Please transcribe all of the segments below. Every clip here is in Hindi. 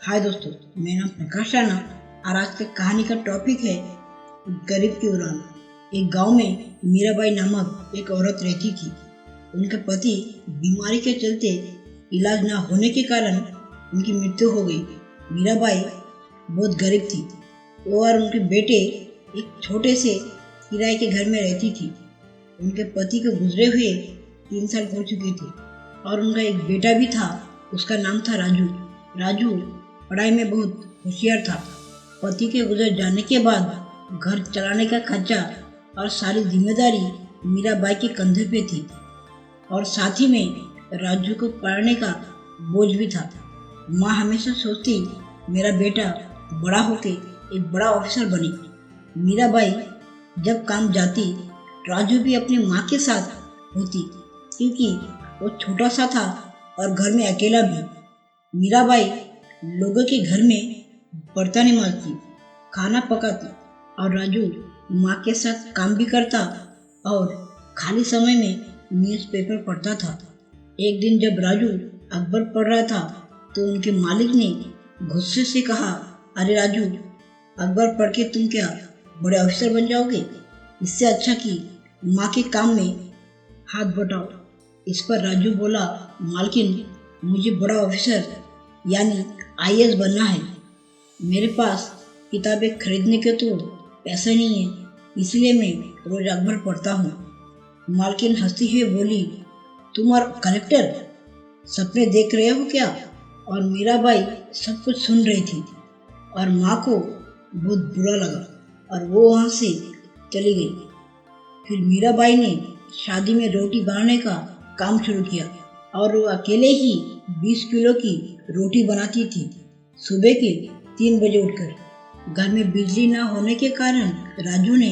हाय दोस्तों, मेरा नाम प्रकाश राणा और आज की कहानी का टॉपिक है गरीब की उड़ान। एक गांव में मीराबाई नामक एक औरत रहती थी। उनके पति बीमारी के चलते इलाज न होने के कारण उनकी मृत्यु हो गई। मीराबाई बहुत गरीब थी। वो और उनके बेटे एक छोटे से किराए के घर में रहती थी। उनके पति को गुजरे हुए 3 साल हो चुके थे और उनका एक बेटा भी था। उसका नाम था राजू। राजू पढ़ाई में बहुत होशियार था। पति के गुजर जाने के बाद घर चलाने का खर्चा और सारी जिम्मेदारी मीराबाई के कंधे पे थी और साथ ही में राजू को पढ़ाने का बोझ भी था। माँ हमेशा सोचती मेरा बेटा बड़ा होके एक बड़ा ऑफिसर बने। मीराबाई जब काम जाती राजू भी अपनी माँ के साथ होती क्योंकि वो छोटा सा था और घर में अकेला भी। मीराबाई लोगों के घर में बर्तन मांजती, खाना पकाती और राजू माँ के साथ काम भी करता और खाली समय में न्यूज़पेपर पढ़ता था। एक दिन जब राजू अखबार पढ़ रहा था तो उनके मालिक ने गुस्से से कहा, अरे राजू, अखबार पढ़ के तुम क्या बड़े ऑफिसर बन जाओगे? इससे अच्छा कि माँ के काम में हाथ बटाओ। इस पर राजू बोला, मालकिन, मुझे बड़ा ऑफिसर यानी आईएएस बनना है। मेरे पास किताबें खरीदने के तो पैसे नहीं है, इसलिए मैं रोज अखबार पढ़ता हूँ। मालकिन हंसती हुई बोली, तुम और कलेक्टर सपने देख रहे हो क्या? और मीराबाई सब कुछ सुन रही थी और माँ को बहुत बुरा लगा और वो वहाँ से चली गई। फिर मीराबाई ने शादी में रोटी बनाने का काम शुरू किया और वो अकेले ही 20 किलो की रोटी बनाती थी। सुबह के 3 बजे उठकर घर में बिजली न होने के कारण राजू ने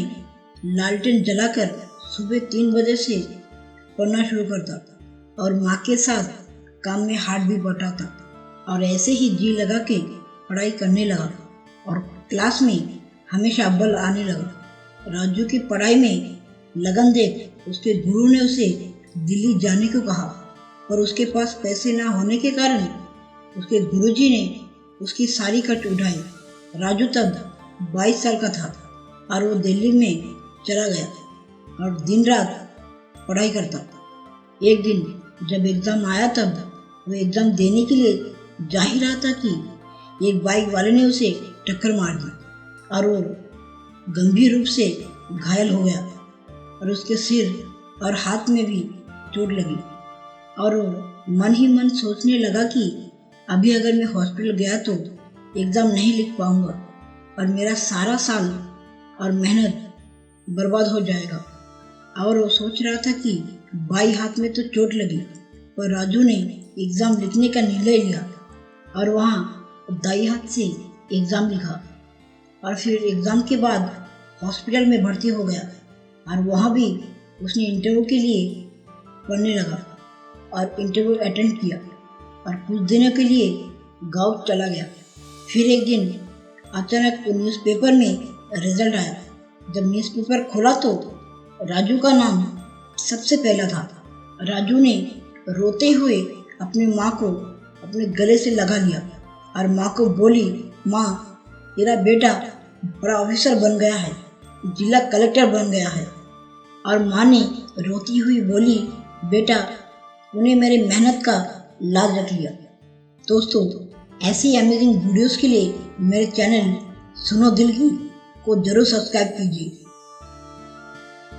लालटेन जलाकर सुबह 3 बजे से पढ़ना शुरू करता और माँ के साथ काम में हाथ भी बटाता और ऐसे ही जी लगा के पढ़ाई करने लगा और क्लास में हमेशा अव्वल आने लगा। राजू की पढ़ाई में लगन देख उसके गुरु ने उसे दिल्ली जाने को कहा, पर उसके पास पैसे ना होने के कारण उसके गुरुजी ने उसकी सारी खर्च उठाई। राजू तब 22 साल का था और वो दिल्ली में चला गया और दिन रात पढ़ाई करता। एक दिन जब एग्ज़ाम आया तब वो एग्ज़ाम देने के लिए जा ही रहा था कि एक बाइक वाले ने उसे टक्कर मार दी और वो गंभीर रूप से घायल हो गया और उसके सिर और हाथ में भी चोट लगी और वो मन ही मन सोचने लगा कि अभी अगर मैं हॉस्पिटल गया तो एग्ज़ाम नहीं लिख पाऊंगा और मेरा सारा साल और मेहनत बर्बाद हो जाएगा। और वो सोच रहा था कि बाई हाथ में तो चोट लगी, पर राजू ने एग्ज़ाम लिखने का निर्णय लिया और वहाँ दाई हाथ से एग्ज़ाम लिखा और फिर एग्ज़ाम के बाद हॉस्पिटल में भर्ती हो गया और वहाँ भी उसने इंटरव्यू के लिए पढ़ने लगा और इंटरव्यू अटेंड किया और कुछ दिनों के लिए गाँव चला गया। फिर एक दिन अचानक न्यूज़पेपर में रिजल्ट आया। जब न्यूज़पेपर खोला तो राजू का नाम सबसे पहला था। राजू ने रोते हुए अपनी माँ को अपने गले से लगा लिया और माँ को बोली, माँ, तेरा बेटा बड़ा ऑफिसर बन गया है, जिला कलेक्टर बन गया है। और माँ ने रोती हुई बोली, बेटा, तूने मेरी मेहनत का लाज रख लिया। दोस्तों, ऐसी अमेजिंग वीडियोस के लिए मेरे चैनल सुनो दिल की को जरूर सब्सक्राइब कीजिए।